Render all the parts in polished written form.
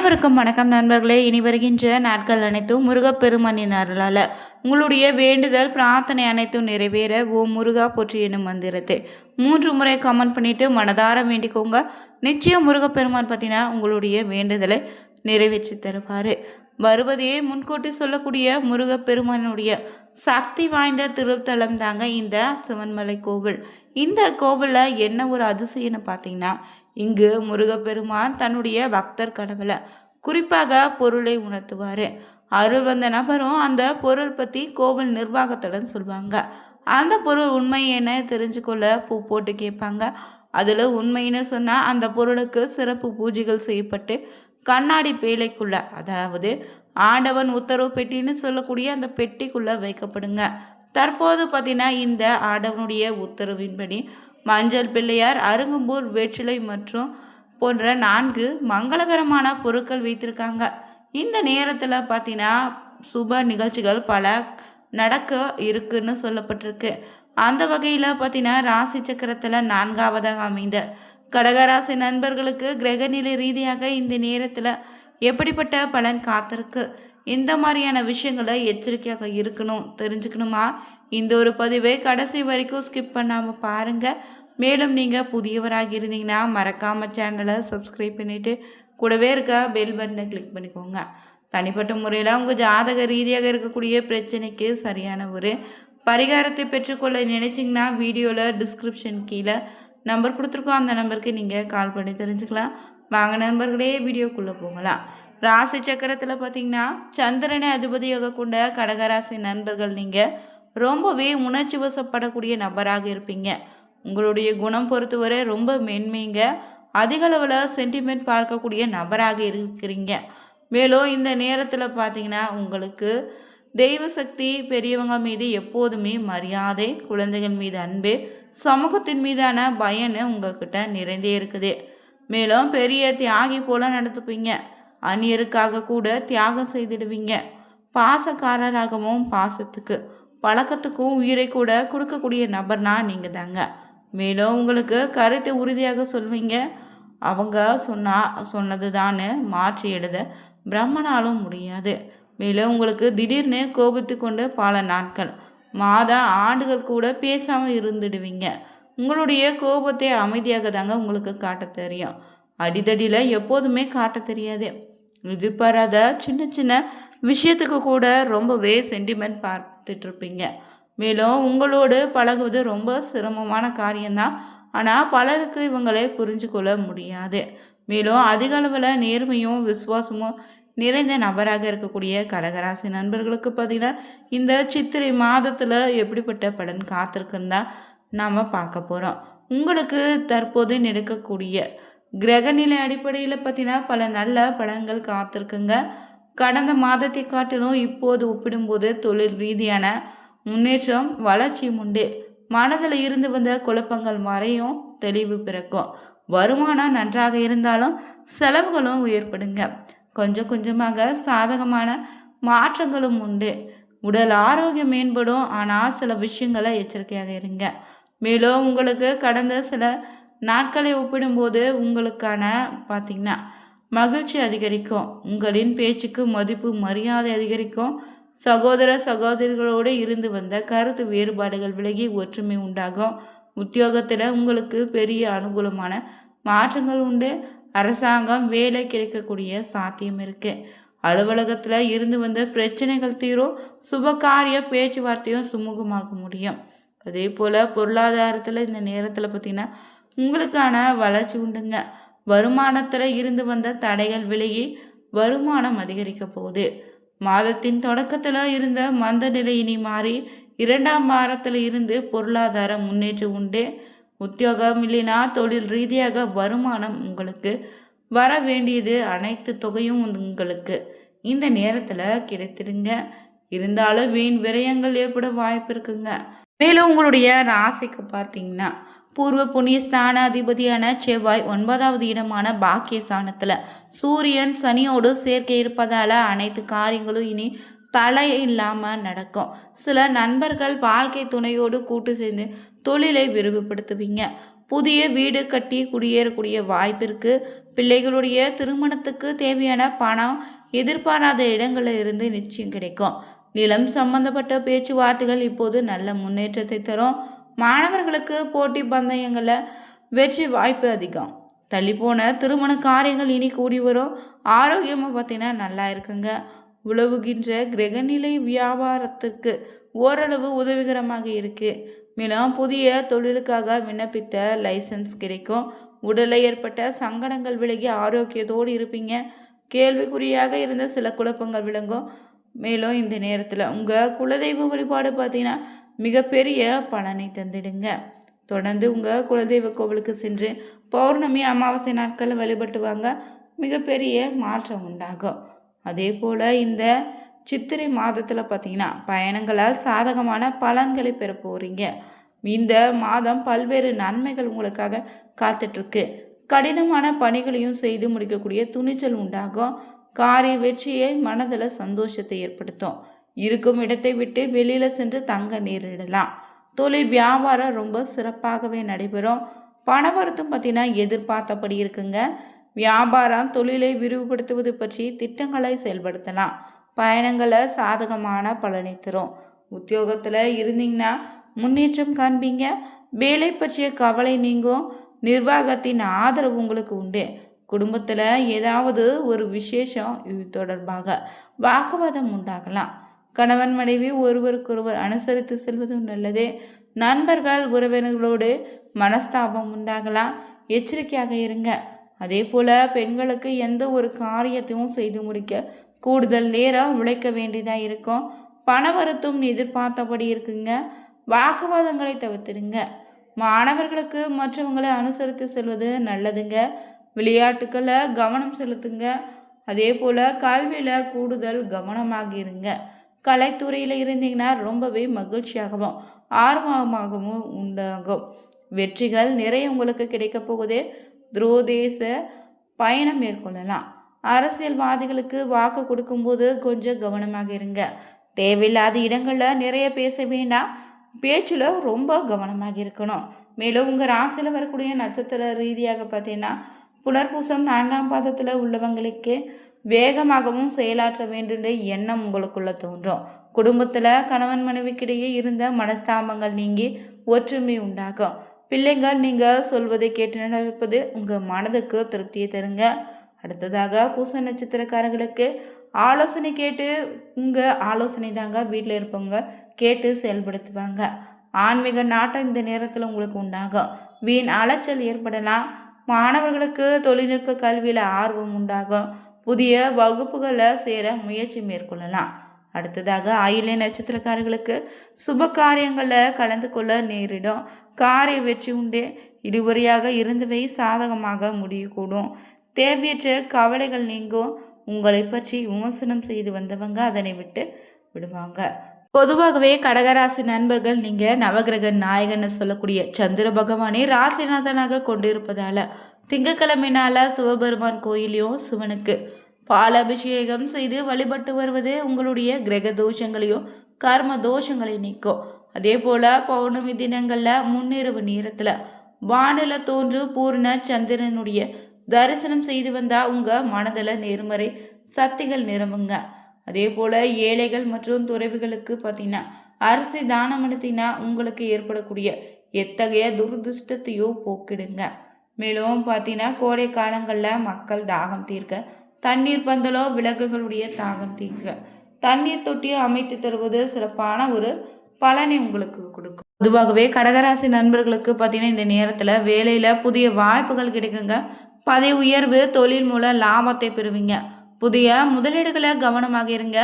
அனைவருக்கும் வணக்கம் நண்பர்களே. இனி வருகின்ற நாட்கள் அனைத்தும் முருகப்பெருமானின் அருளால் உங்களுடைய வேண்டுதல் பிரார்த்தனை அனைத்தும் நிறைவேற ஓம் முருகா போற்றி எனும் மந்திரத்தை 3 முறை கமெண்ட் பண்ணிட்டு மனதார வேண்டிக்கோங்க. நிச்சயம் முருகப்பெருமான் பார்த்தீங்கன்னா உங்களுடைய வேண்டுதலை நிறைவேற்றி தருவார். வருவதையே முன்கூட்டி சொல்லக்கூடிய முருகப்பெருமானுடைய சக்தி வாய்ந்த திருத்தலம் தாங்க இந்த சிவன்மலை கோவில். இந்த கோவிலில் என்ன ஒரு அதிசயம்னு பார்த்தீங்கன்னா, இங்கு முருகப்பெருமான் தன்னுடைய பக்தர் கனவுல குறிப்பாக பொருளை உணர்த்துவார். அருள் வந்த நபரும் அந்த பொருள் பற்றி கோவில் நிர்வாகத்துடன் சொல்லுவாங்க. அந்த பொருள் உண்மை என்ன தெரிஞ்சுக்கொள்ள பூ போட்டு கேட்பாங்க. அதில் உண்மைன்னு சொன்னால் அந்த பொருளுக்கு சிறப்பு பூஜைகள் செய்யப்பட்டு கண்ணாடி பேழைக்குள்ள, அதாவது ஆண்டவன் உத்தரவு பெட்டின்னு சொல்லக்கூடிய அந்த பெட்டிக்குள்ளே வைக்கப்படுங்க. தற்போது பார்த்தீங்கன்னா இந்த ஆண்டவனுடைய உத்தரவின்படி மஞ்சள் பிள்ளையார், அருங்கம்பூர், வெற்றிலை மற்றும் போன்ற 4 மங்களகரமான பொருட்கள் வைத்திருக்காங்க. இந்த நேரத்தில் பார்த்தீங்கன்னா சுப நிகழ்ச்சிகள் பல நடக்க இருக்குன்னு சொல்லப்பட்டிருக்கு. அந்த வகையில் பார்த்தீங்கன்னா ராசி சக்கரத்தில் 4ஆவதாக அமைந்த கடகராசி நண்பர்களுக்கு கிரகநிலை ரீதியாக இந்த நேரத்தில் எப்படிப்பட்ட பலன் காத்திருக்கு, இந்த மாதிரியான விஷயங்களை எச்சரிக்கையாக இருக்கணும் தெரிஞ்சுக்கணுமா? இந்த ஒரு பதிவை கடைசி வரைக்கும் ஸ்கிப் பண்ணாமல் பாருங்கள். மேலும் நீங்கள் புதியவராக இருந்தீங்கன்னா மறக்காமல் சேனலை சப்ஸ்கிரைப் பண்ணிவிட்டு கூடவே இருக்க பெல் பட்டனை கிளிக் பண்ணிக்கோங்க. தனிப்பட்ட முறையில் உங்கள் ஜாதக ரீதியாக இருக்கக்கூடிய பிரச்சனைக்கு சரியான ஒரு பரிகாரத்தை பெற்றுக்கொள்ள நினைச்சிங்கன்னா வீடியோவில் டிஸ்கிரிப்ஷன் கீழே நம்பர் கொடுத்துருக்கோம். அந்த நம்பருக்கு நீங்கள் கால் பண்ணி தெரிஞ்சுக்கலாம். வாங்க நண்பர்களே, வீடியோக்குள்ளே போகலாம். ராசி சக்கரத்தில் பார்த்தீங்கன்னா சந்திரனை அதிபதியாக கொண்ட கடகராசி நண்பர்கள் நீங்கள் ரொம்பவே உணர்ச்சி வசப்படக்கூடிய நபராக இருப்பீங்க. உங்களுடைய குணம் பொறுத்தவரை ரொம்ப மென்மைங்க. அதிக அளவில் சென்டிமெண்ட் பார்க்கக்கூடிய நபராக இருக்கிறீங்க. மேலும் இந்த நேரத்தில் பார்த்தீங்கன்னா உங்களுக்கு தெய்வ சக்தி, பெரியவங்க மீது எப்போதுமே மரியாதை, குழந்தைகள் மீது அன்பு, சமூகத்தின் மீதான பயன்னு உங்கள்கிட்ட நிறைந்தே இருக்குது. மேலும் பெரிய தியாகி போல நடத்துப்பீங்க. அந்நியருக்காக கூட தியாகம் செய்திடுவீங்க. பாசக்காரராகவும் பாசத்துக்கு பழக்கத்துக்கும் உயிரை கூட கொடுக்கக்கூடிய நபர்னா நீங்கள் தாங்க. மேலும் உங்களுக்கு கருத்தை உறுதியாக சொல்வீங்க. அவங்க சொன்னது தான் மாற்றி எழுத பிரம்மனாலும் முடியாது. மேலும் உங்களுக்கு திடீர்னு கோபித்து கொண்டு பல நாட்கள், மாத, ஆண்டுகள் கூட பேசாமல் இருந்துடுவீங்க. உங்களுடைய கோபத்தை அமைதியாக தாங்க உங்களுக்கு காட்ட தெரியும். அடிதடியில் எப்போதுமே காட்ட தெரியாது. எதிர்பாராத சின்ன சின்ன விஷயத்துக்கு கூட ரொம்பவே சென்டிமெண்ட் பார்த்துட்ருப்பீங்க. மேலும் உங்களோடு பழகுவது ரொம்ப சிரமமான காரியம்தான். ஆனால் பலருக்கு இவங்களை புரிஞ்சு கொள்ள முடியாது. மேலும் அதிக அளவில் நேர்மையும் விசுவாசமும் நிறைந்த நபராக இருக்கக்கூடிய கடகராசி நண்பர்களுக்கு பார்த்தீங்கன்னா இந்த சித்திரை மாதத்தில் எப்படிப்பட்ட பலன் காத்திருக்குன்னு தான் நாம் பார்க்க போகிறோம். உங்களுக்கு தற்போது நடக்கக்கூடிய கிரகநிலை அடிப்படையில் பார்த்தீங்கன்னா பல நல்ல பலன்கள் காத்திருக்குங்க. கடந்த மாதத்தை காட்டிலும் இப்போது ஒப்பிடும்போது தொழில் ரீதியான முன்னேற்றம், வளர்ச்சியும் உண்டு. மனதில் இருந்து வந்த குழப்பங்கள் மறையும், தெளிவு பிறக்கும். வருமானம் நன்றாக இருந்தாலும் செலவுகளும் உயர்படுங்க. கொஞ்சம் கொஞ்சமாக சாதகமான மாற்றங்களும் உண்டு. உடல் ஆரோக்கியம் மேம்படும். ஆனால் சில விஷயங்களை எச்சரிக்கையாக இருங்க. மேலும் உங்களுக்கு கடந்த சில நாட்களை ஒப்பிடும்போது உங்களுக்கான பார்த்தீங்கன்னா மகிழ்ச்சி அதிகரிக்கும். உங்களின் பேச்சுக்கு மதிப்பு, மரியாதை அதிகரிக்கும். சகோதர சகோதரிகளோடு இருந்து வந்த கருத்து வேறுபாடுகள் விலகி ஒற்றுமை உண்டாகும். உத்தியோகத்தில் உங்களுக்கு பெரிய அனுகூலமான மாற்றங்கள் உண்டு. அரசாங்கம் வேலை கிடைக்கக்கூடிய சாத்தியம் இருக்கு. அலுவலகத்தில் இருந்து வந்த பிரச்சனைகள் தீரும். சுபகாரிய பேச்சுவார்த்தையும் சுமூகமாக முடியும். அதே போல் பொருளாதாரத்தில் இந்த நேரத்தில் பார்த்திங்கன்னா உங்களுக்கான வளர்ச்சி உண்டுங்க. வருமானத்தில் இருந்து வந்த தடைகள் விலகி வருமானம் அதிகரிக்க போகுது. மாதத்தின் தொடக்கத்தில் இருந்த மந்த நிலை இனி மாறி 2ஆம் வாரத்தில் இருந்து பொருளாதார முன்னேற்றம் உண்டு. உத்தியோகம் இல்லைனா தொழில் ரீதியாக வருமானம் உங்களுக்கு வர வேண்டியது அனைத்து தொகையும் உங்களுக்கு இந்த நேரத்தில் கிடைத்திடுங்க. இருந்தாலும் வீண் விரயங்கள் ஏற்பட வாய்ப்பு இருக்குங்க. மேலும் உங்களுடைய ராசிக்கு பார்த்தீங்கன்னா பூர்வ புண்ணிய ஸ்தான அதிபதியான செவ்வாய் 9வது இடமான பாக்கியஸ்தானத்தில் சூரியன் சனியோடு சேர்க்கை இருப்பதால் அனைத்து காரியங்களும் இனி தலை இல்லாமல் நடக்கும். சில நண்பர்கள் வாழ்க்கை துணையோடு கூட்டு சேர்ந்து தொழிலை விரிவுபடுத்துவீங்க. புதிய வீடு கட்டி குடியேறக்கூடிய வாய்ப்பிற்கு, பிள்ளைகளுடைய திருமணத்துக்கு தேவையான பணம் எதிர்பாராத இடங்களில் இருந்து நிச்சயம் கிடைக்கும். நிலம் சம்பந்தப்பட்ட பேச்சுவார்த்தைகள் இப்போது நல்ல முன்னேற்றத்தை தரும். மாணவர்களுக்கு போட்டி பந்தயங்களில் வெற்றி வாய்ப்பு அதிகம். தள்ளிப்போன திருமண காரியங்கள் இனி கூடி வரும். ஆரோக்கியமாக பார்த்தீங்கன்னா நல்லா இருக்குங்க. உழவுகின்ற கிரகநிலை வியாபாரத்திற்கு ஓரளவு உதவிகரமாக இருக்கு. மேலும் புதிய தொழிலுக்காக விண்ணப்பித்த லைசன்ஸ் கிடைக்கும். உடலில் ஏற்பட்ட சங்கடங்கள் விலகி ஆரோக்கியத்தோடு இருப்பீங்க. கேள்விக்குறியாக இருந்த சில குழப்பங்கள் விளங்கும். மேலும் இந்த நேரத்தில் உங்கள் குலதெய்வ வழிபாடு பார்த்தீங்கன்னா மிகப்பெரிய பலனை தந்திடுங்க. தொடர்ந்து உங்கள் குலதெய்வ கோவிலுக்கு சென்று பௌர்ணமி அமாவாசை நாட்களில் வழிபட்டு வாங்க. மிகப்பெரிய மாற்றம் உண்டாகும். அதே போல் இந்த சித்திரை மாதத்தில் பார்த்தீங்கன்னா பயணங்களால் சாதகமான பலன்களை பெற போகிறீங்க. இந்த மாதம் பல்வேறு நன்மைகள் உங்களுக்காக காத்துட்ருக்கு. கடினமான பணிகளையும் செய்து முடிக்கக்கூடிய துணிச்சல் உண்டாகும். காரிய வெற்றியை மனதில் சந்தோஷத்தை ஏற்படுத்தும். இருக்கும் இடத்தை விட்டு வெளியில் சென்று தங்க நேரிடலாம். தொழில் வியாபாரம் ரொம்ப சிறப்பாகவே நடைபெறும். பணவரத்தும் பார்த்தீங்கன்னா எதிர்பார்த்தபடி இருக்குங்க. வியாபாரம் தொழிலை விரிவுபடுத்துவது பற்றி திட்டங்களை செயல்படுத்தலாம். பயணங்களை சாதகமான பலனை தரும். உத்தியோகத்தில் இருந்தீங்கன்னா முன்னேற்றம் காண்பீங்க. வேலை பற்றிய கவலை நீங்கும். நிர்வாகத்தின் ஆதரவு உங்களுக்கு உண்டு. குடும்பத்தில் ஏதாவது ஒரு விசேஷம் இது தொடர்பாக வாக்குவாதம் உண்டாகலாம். கணவன் மனைவி ஒருவருக்கொருவர் அனுசரித்து செல்வதும் நல்லது. நண்பர்கள் உறவினர்களோடு மனஸ்தாபம் உண்டாகலாம். எச்சரிக்கையாக இருங்க. அதே போல் பெண்களுக்கு எந்த ஒரு காரியத்தையும் செய்து முடிக்க கூடுதல் நேரம் உழைக்க வேண்டியதாக இருக்கும். பணவரத்தும் எதிர்பார்த்தபடி இருக்குங்க. வாக்குவாதங்களை தவிர்த்துடுங்க. மாணவர்களுக்கு மற்றவங்களை அனுசரித்து செல்வது நல்லதுங்க. விளையாட்டுக்களில் கவனம் செலுத்துங்க. அதே போல் கல்வியில் கூடுதல் கவனமாக இருங்க. கலைத்துறையில் இருந்தீங்கன்னா ரொம்பவே மகிழ்ச்சியாகவும் ஆர்வமாகவும் உண்டாகும். வெற்றிகள் நிறைய உங்களுக்கு கிடைக்க போகுது. துரோதேச பயணம் மேற்கொள்ளலாம். அரசியல்வாதிகளுக்கு வாக்கு கொடுக்கும்போது கொஞ்சம் கவனமாக இருங்க. தேவையில்லாத இடங்களில் நிறைய பேச வேண்டாம். பேச்சில் ரொம்ப கவனமாக இருக்கணும். மேலும் உங்கள் ராசியில் வரக்கூடிய நட்சத்திர ரீதியாக பார்த்தீங்கன்னா புனர்பூசம் 4ஆம் பாதத்தில் உள்ளவங்களுக்கு வேகமாகவும் செயலாற்ற வேண்டிய எண்ணம் உங்களுக்குள்ள தோன்றும். குடும்பத்தில் கணவன் மனைவிக்கிடையே இருந்த மனஸ்தாபங்கள் நீங்கி ஒற்றுமை உண்டாகும். பிள்ளைங்கள் நீங்கள் சொல்வதை கேட்டு நடப்பது உங்கள் மனதுக்கு திருப்தியை தருங்க. அடுத்ததாக பூச நட்சத்திரக்காரர்களுக்கு ஆலோசனை கேட்டு உங்கள் ஆலோசனை தாங்க வீட்டில் இருப்பவங்க கேட்டு செயல்படுத்துவாங்க. ஆன்மீக நாட்டம் இந்த நேரத்தில் உங்களுக்கு உண்டாகும். வீண் அலைச்சல் ஏற்படலாம். மாணவர்களுக்கு தொழில்நுட்ப கல்வியில் ஆர்வம் உண்டாகும். புதிய வகுப்புகளில் சேர முயற்சி மேற்கொள்ளலாம். அடுத்ததாக ஆயில்ய நட்சத்திரக்காரர்களுக்கு சுப காரியங்களில் கலந்து கொள்ள நேரிடும். காரிய வெற்றி உண்டு. இருவரையாக இருந்தவை சாதகமாக முடியக்கூடும். தேவையற்ற கவலைகள் நீங்கும். உங்களை பற்றி விமர்சனம் செய்து வந்தவங்க அதனை விட்டு விடுவாங்க. பொதுவாகவே கடகராசி நண்பர்கள் நீங்கள் நவகிரக நாயகன்னு சொல்லக்கூடிய சந்திர பகவானை ராசிநாதனாக கொண்டிருப்பதால் திங்கக்கிழமை நாளில் சிவபெருமான் கோயிலையும் சிவனுக்கு பால் அபிஷேகம் செய்து வழிபட்டு வருவது உங்களுடைய கிரக தோஷங்களையும் கர்ம தோஷங்களையும் நீக்கும். அதே போல் பௌர்ணமி தினங்களில் முன்னிரவு நேரத்தில் வானில தோன்று பூர்ண சந்திரனுடைய தரிசனம் செய்து வந்தால் உங்கள் மனதில் நேர்மறை சக்திகள் நிரம்புங்க. அதே போல் ஏழைகள் மற்றும் துறவிகளுக்கு பார்த்தீங்கன்னா அரிசி தானம் அனுத்தினா உங்களுக்கு ஏற்படக்கூடிய எத்தகைய துரதிருஷ்டத்தையோ போக்கிடுங்க. மேலும் பார்த்தீங்கன்னா கோடை காலங்களில் மக்கள் தாகம் தீர்க்க தண்ணீர் பந்தலோ விளக்குகளுடைய தாகம் தீர்க்க தண்ணீர் தொட்டியோ அமைத்து தருவது சிறப்பான ஒரு பலனை உங்களுக்கு கொடுக்கும். பொதுவாகவே கடகராசி நண்பர்களுக்கு பார்த்தீங்கன்னா இந்த நேரத்தில் வேலையில் புதிய வாய்ப்புகள் கிடைக்குங்க. பதவி உயர்வு, தொழில் மூலம் லாபத்தை பெறுவீங்க. புதிய முதலீடுகளை கவனமாக இருங்க.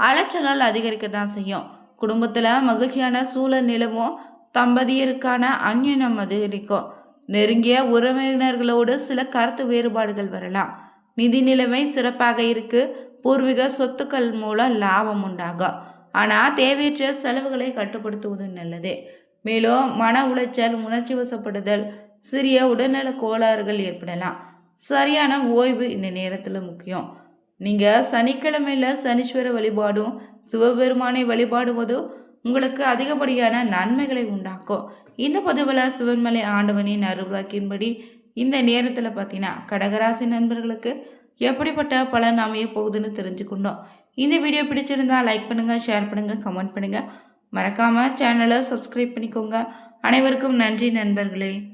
அலைச்சல்கள் அதிகரிக்க தான் செய்யும். குடும்பத்தில் மகிழ்ச்சியான சூழல் நிலவும். தம்பதியருக்கான அந்நியம் அதிகரிக்கும். நெருங்கிய உறவினர்களோடு சில கருத்து வேறுபாடுகள் வரலாம். நிதி நிலைமை சிறப்பாக இருக்கு. பூர்வீக சொத்துக்கள் மூலம் லாபம் உண்டாகும். ஆனால் தேவையற்ற செலவுகளை கட்டுப்படுத்துவது நல்லது. மேலும் மன உளைச்சல், உணர்ச்சி வசப்படுதல், சிறிய உடல்நல கோளாறுகள் ஏற்படலாம். சரியான ஓய்வு இந்த நேரத்தில் முக்கியம். நீங்கள் சனிக்கிழமையில் சனீஸ்வர வழிபாடும் சிவபெருமானை வழிபாடுவதும் உங்களுக்கு அதிகப்படியான நன்மைகளை உண்டாக்கும். இந்த பதிவில் சிவன்மலை ஆண்டவனின் அருள்வாக்கின்படி இந்த நேரத்தில் பார்த்தீங்கன்னா கடகராசி நண்பர்களுக்கு எப்படிப்பட்ட பலன் அமைய போகுதுன்னு தெரிஞ்சுக்கணும். இந்த வீடியோ பிடிச்சிருந்தா லைக் பண்ணுங்கள், ஷேர் பண்ணுங்கள், கமெண்ட் பண்ணுங்கள். மறக்காமல் சேனலை சப்ஸ்கிரைப் பண்ணிக்கோங்க. அனைவருக்கும் நன்றி நண்பர்களே.